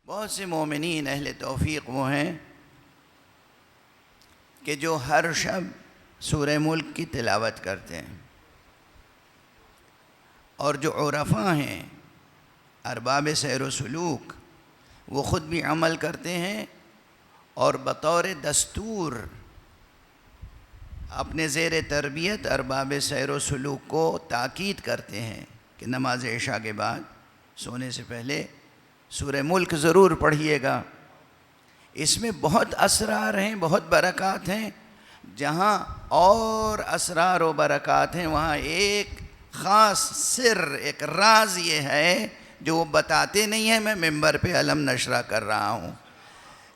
بہت سے مومنین اہل توفیق وہ ہیں کہ جو ہر شب سورہ ملک کی تلاوت کرتے ہیں، اور جو عرفاء ہیں ارباب سیر و سلوک وہ خود بھی عمل کرتے ہیں اور بطور دستور اپنے زیر تربیت ارباب سیر و سلوک کو تاکید کرتے ہیں کہ نماز عشاء کے بعد سونے سے پہلے سورہ ملک ضرور پڑھیے گا۔ اس میں بہت اسرار ہیں، بہت برکات ہیں۔ جہاں اور اسرار و برکات ہیں وہاں ایک خاص سر، ایک راز یہ ہے جو وہ بتاتے نہیں ہیں، میں ممبر پہ علم نشرہ کر رہا ہوں،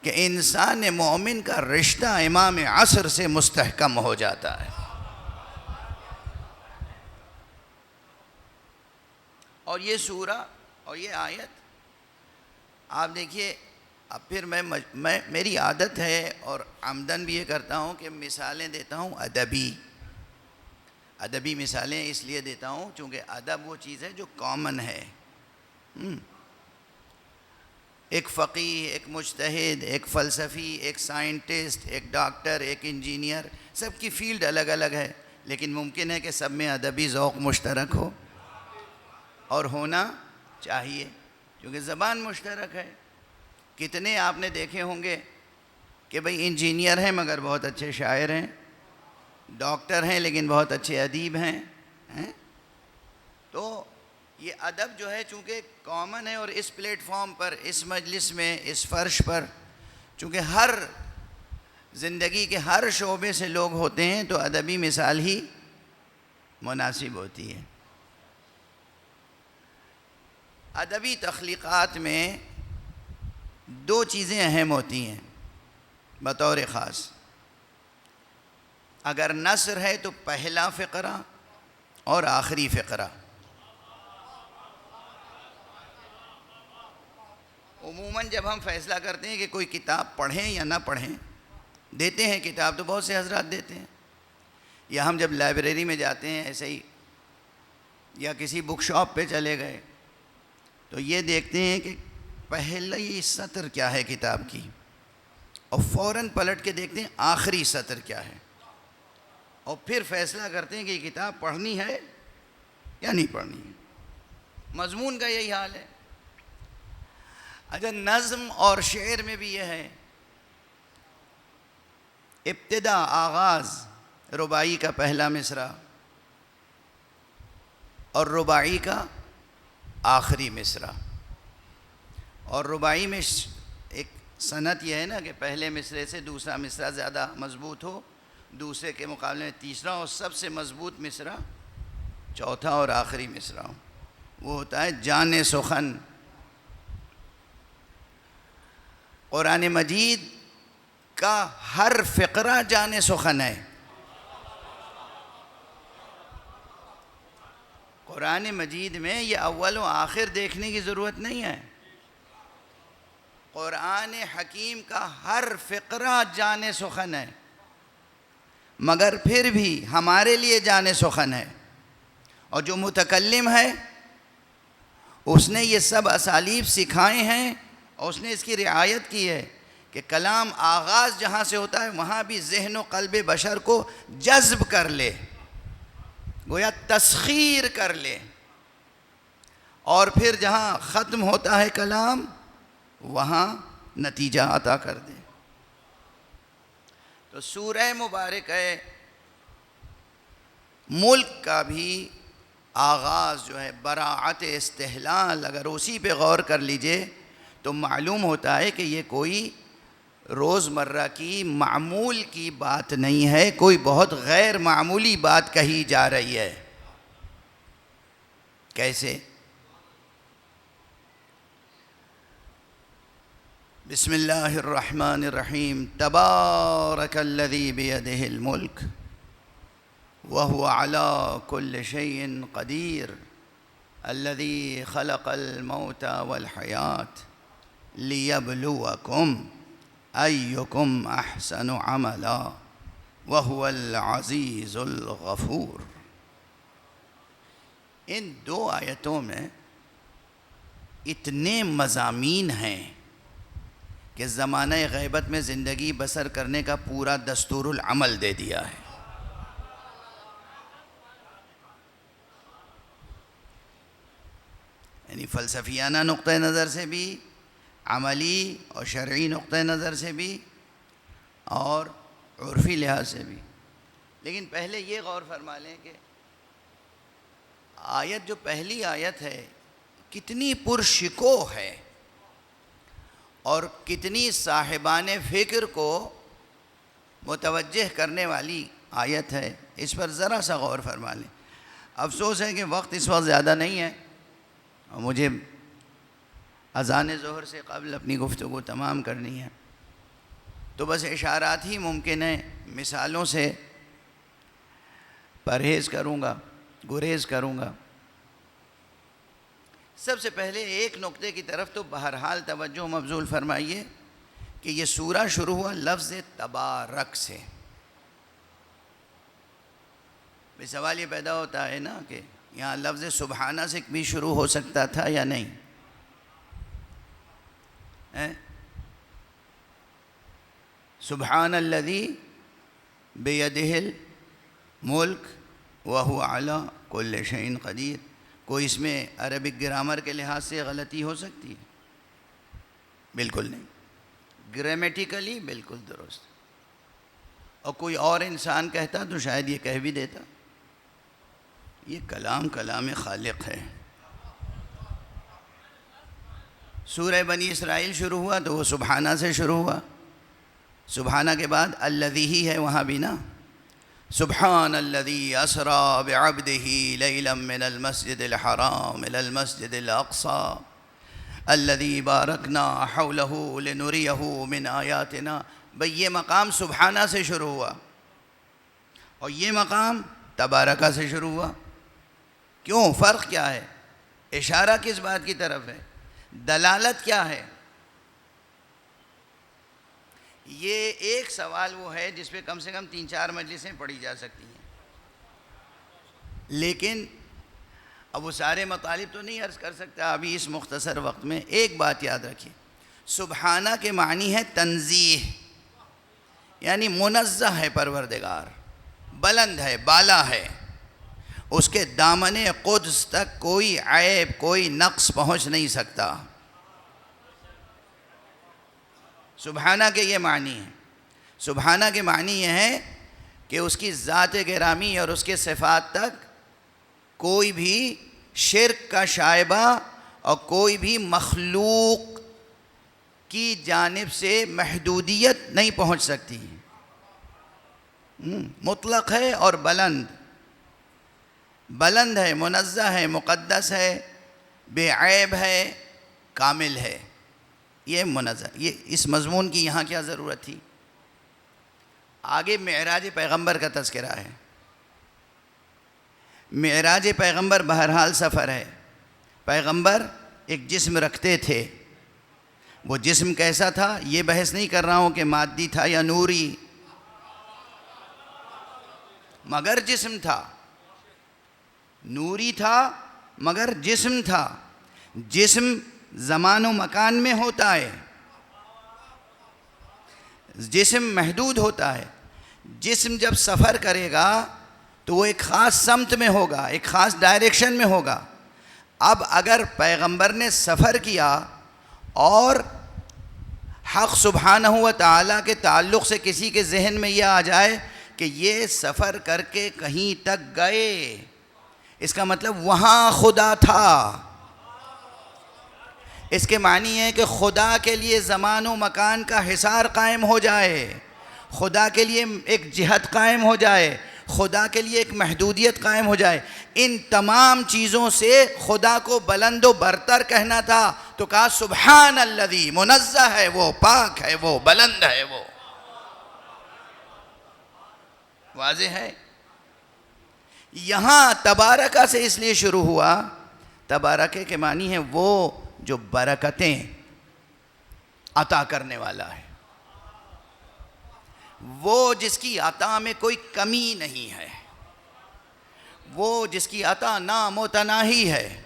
کہ انسان مومن کا رشتہ امام عصر سے مستحکم ہو جاتا ہے۔ اور یہ سورہ اور یہ آیت آپ دیکھیے، اب پھر میری عادت ہے اور عمدن بھی یہ کرتا ہوں کہ مثالیں دیتا ہوں ادبی مثالیں اس لیے دیتا ہوں چونکہ ادب وہ چیز ہے جو کامن ہے۔ ایک فقیہ، ایک مجتہد، ایک فلسفی، ایک سائنٹسٹ، ایک ڈاکٹر، ایک انجینئر، سب کی فیلڈ الگ الگ ہے، لیکن ممکن ہے کہ سب میں ادبی ذوق مشترک ہو، اور ہونا چاہیے کیونکہ زبان مشترک ہے۔ کتنے آپ نے دیکھے ہوں گے کہ بھئی انجینئر ہیں مگر بہت اچھے شاعر ہیں، ڈاکٹر ہیں لیکن بہت اچھے ادیب ہیں۔ تو یہ ادب جو ہے چونکہ کامن ہے، اور اس پلیٹ فارم پر، اس مجلس میں، اس فرش پر چونکہ ہر زندگی کے ہر شعبے سے لوگ ہوتے ہیں تو ادبی مثال ہی مناسب ہوتی ہے۔ ادبی تخلیقات میں دو چیزیں اہم ہوتی ہیں بطور خاص۔ اگر نثر ہے تو پہلا فقرہ اور آخری فقرہ۔ عموماً جب ہم فیصلہ کرتے ہیں کہ کوئی کتاب پڑھیں یا نہ پڑھیں، دیتے ہیں کتاب تو بہت سے حضرات دیتے ہیں، یا ہم جب لائبریری میں جاتے ہیں ایسے ہی، یا کسی بک شاپ پہ چلے گئے تو یہ دیکھتے ہیں کہ پہلی سطر کیا ہے کتاب کی، اور فوراً پلٹ کے دیکھتے ہیں آخری سطر کیا ہے، اور پھر فیصلہ کرتے ہیں کہ یہ کتاب پڑھنی ہے یا نہیں پڑھنی ہے۔ مضمون کا یہی حال ہے۔ اچھا، نظم اور شعر میں بھی یہ ہے، ابتدا، آغاز رباعی کا پہلا مصرع اور رباعی کا آخری مصرع، اور رباعی میں ایک سنت یہ ہے نا کہ پہلے مصرعے سے دوسرا مصرع زیادہ مضبوط ہو، دوسرے کے مقابلے میں تیسرا، اور سب سے مضبوط مصرع چوتھا اور آخری مصرع ہو، وہ ہوتا ہے جان سخن۔ قرآن مجید کا ہر فقرہ جان سخن ہے۔ قرآن مجید میں یہ اول و آخر دیکھنے کی ضرورت نہیں ہے۔ قرآن حکیم کا ہر فقرہ جان سخن ہے، مگر پھر بھی ہمارے لیے جان سخن ہے، اور جو متکلم ہے اس نے یہ سب اسالیب سکھائے ہیں، اور اس نے اس کی رعایت کی ہے کہ کلام آغاز جہاں سے ہوتا ہے وہاں بھی ذہن و قلب بشر کو جذب کر لے، گویا تسخیر کر لے، اور پھر جہاں ختم ہوتا ہے کلام وہاں نتیجہ عطا کر دے۔ تو سورہ مبارکہ ملک کا بھی آغاز جو ہے براعت استحلال، اگر اسی پہ غور کر لیجئے تو معلوم ہوتا ہے کہ یہ کوئی روزمرہ کی معمول کی بات نہیں ہے، کوئی بہت غیر معمولی بات کہی جا رہی ہے۔ کیسے؟ بسم اللہ الرحمن الرحیم، تبارک الذی بیدہ الملک وهو على كل شيء قدير الذي خلق الموت والحياة ليبلوكم أيكم أحسن عملا وهو العزيز الغفور۔ ان دو آیتوں میں اتنے مضامین ہیں کہ زمانہ غیبت میں زندگی بسر کرنے کا پورا دستور العمل دے دیا ہے۔ یعنی فلسفیانہ نقطہ نظر سے بھی، عملی اور شرعی نقطہ نظر سے بھی، اور عرفی لحاظ سے بھی۔ لیکن پہلے یہ غور فرما لیں کہ آیت جو پہلی آیت ہے کتنی پرشکو ہے اور کتنی صاحبان فکر کو متوجہ کرنے والی آیت ہے، اس پر ذرا سا غور فرما لیں۔ افسوس ہے کہ وقت اس وقت زیادہ نہیں ہے اور مجھے اذان ظہر سے قبل اپنی گفتگو تمام کرنی ہے، تو بس اشارات ہی ممکن ہے، مثالوں سے پرہیز کروں گا، گریز کروں گا۔ سب سے پہلے ایک نقطے کی طرف تو بہرحال توجہ مبذول فرمائیے کہ یہ سورہ شروع ہوا لفظ تبارک سے۔ بے سوال یہ پیدا ہوتا ہے نا کہ یہاں لفظ سبحانہ سے بھی شروع ہو سکتا تھا یا نہیں؟ سبحان الذی بیدہ الملک وہو علی کل شیء قدیر۔ کوئی اس میں عربک گرامر کے لحاظ سے غلطی ہو سکتی ہے؟ بالکل نہیں، گرامیٹیکلی بالکل درست۔ اور کوئی اور انسان کہتا تو شاید یہ کہہ بھی دیتا۔ یہ کلام خالق ہے۔ سورہ بنی اسرائیل شروع ہوا تو وہ سبحانہ سے شروع ہوا، سبحانہ کے بعد الذی ہی ہے وہاں بھی نا، سبحان الذی اسری بعبدہ لیلا من المسجد الحرام الى المسجد الاقصی الذی بارکنا حولہ لنریہ من آیاتنا۔ بھئی یہ مقام سبحانہ سے شروع ہوا اور یہ مقام تبارکہ سے شروع ہوا۔ کیوں؟ فرق کیا ہے؟ اشارہ کس بات کی طرف ہے؟ دلالت کیا ہے؟ یہ ایک سوال وہ ہے جس پہ کم سے کم 3-4 مجلسیں پڑھی جا سکتی ہیں، لیکن اب وہ سارے مطالب تو نہیں عرض کر سکتا ابھی اس مختصر وقت میں۔ ایک بات یاد رکھیے، سبحانہ کے معنی ہے تنزیہ، یعنی منزہ ہے پروردگار، بلند ہے، بالا ہے، اس کے دامن قدس تک کوئی عیب، کوئی نقص پہنچ نہیں سکتا۔ سبحانہ کے یہ معنی ہے۔ سبحانہ کے معنی یہ ہے کہ اس کی ذات گرامی اور اس کے صفات تک کوئی بھی شرک کا شائبہ اور کوئی بھی مخلوق کی جانب سے محدودیت نہیں پہنچ سکتی۔ مطلق ہے اور بلند، بلند ہے، منزہ ہے، مقدس ہے، بے عیب ہے، کامل ہے۔ یہ منزہ، یہ اس مضمون کی یہاں کیا ضرورت تھی؟ آگے معراج پیغمبر کا تذکرہ ہے۔ معراج پیغمبر بہرحال سفر ہے۔ پیغمبر ایک جسم رکھتے تھے، وہ جسم کیسا تھا یہ بحث نہیں کر رہا ہوں کہ مادی تھا یا نوری، مگر جسم تھا، نوری تھا مگر جسم تھا۔ جسم زمان و مکان میں ہوتا ہے، جسم محدود ہوتا ہے۔ جسم جب سفر کرے گا تو وہ ایک خاص سمت میں ہوگا، ایک خاص ڈائریکشن میں ہوگا۔ اب اگر پیغمبر نے سفر کیا اور حق سبحانہ و تعالیٰ کے تعلق سے کسی کے ذہن میں یہ آ جائے کہ یہ سفر کر کے کہیں تک گئے، اس کا مطلب وہاں خدا تھا۔ اس کے معنی ہے کہ خدا کے لیے زمان و مکان کا حصار قائم ہو جائے، خدا کے لیے ایک جہت قائم ہو جائے، خدا کے لیے ایک محدودیت قائم ہو جائے۔ ان تمام چیزوں سے خدا کو بلند و برتر کہنا تھا تو کہا سبحان الذی، منزہ ہے وہ، پاک ہے وہ، بلند ہے وہ۔ واضح ہے؟ یہاں تبارکہ سے اس لیے شروع ہوا، تبارکہ کے معنی ہے وہ جو برکتیں عطا کرنے والا ہے، وہ جس کی عطا میں کوئی کمی نہیں ہے، وہ جس کی عطا نامتناہی ہے۔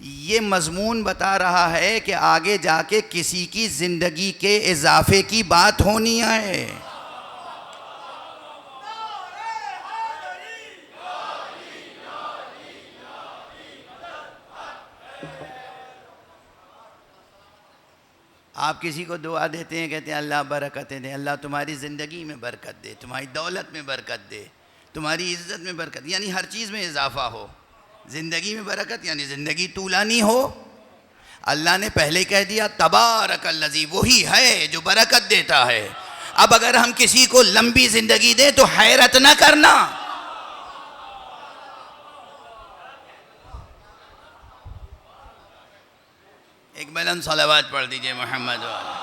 یہ مضمون بتا رہا ہے کہ آگے جا کے کسی کی زندگی کے اضافے کی بات ہونی ہے. آپ کسی کو دعا دیتے ہیں، کہتے ہیں اللہ برکتیں دے، اللہ تمہاری زندگی میں برکت دے، تمہاری دولت میں برکت دے، تمہاری عزت میں برکت، یعنی ہر چیز میں اضافہ ہو. زندگی میں برکت یعنی زندگی طولانی ہو. اللہ نے پہلے کہہ دیا تبارک الذی، وہی ہے جو برکت دیتا ہے. اب اگر ہم کسی کو لمبی زندگی دیں تو حیرت نہ کرنا. ایک بلند صلوات پڑھ دیجئے محمد والا.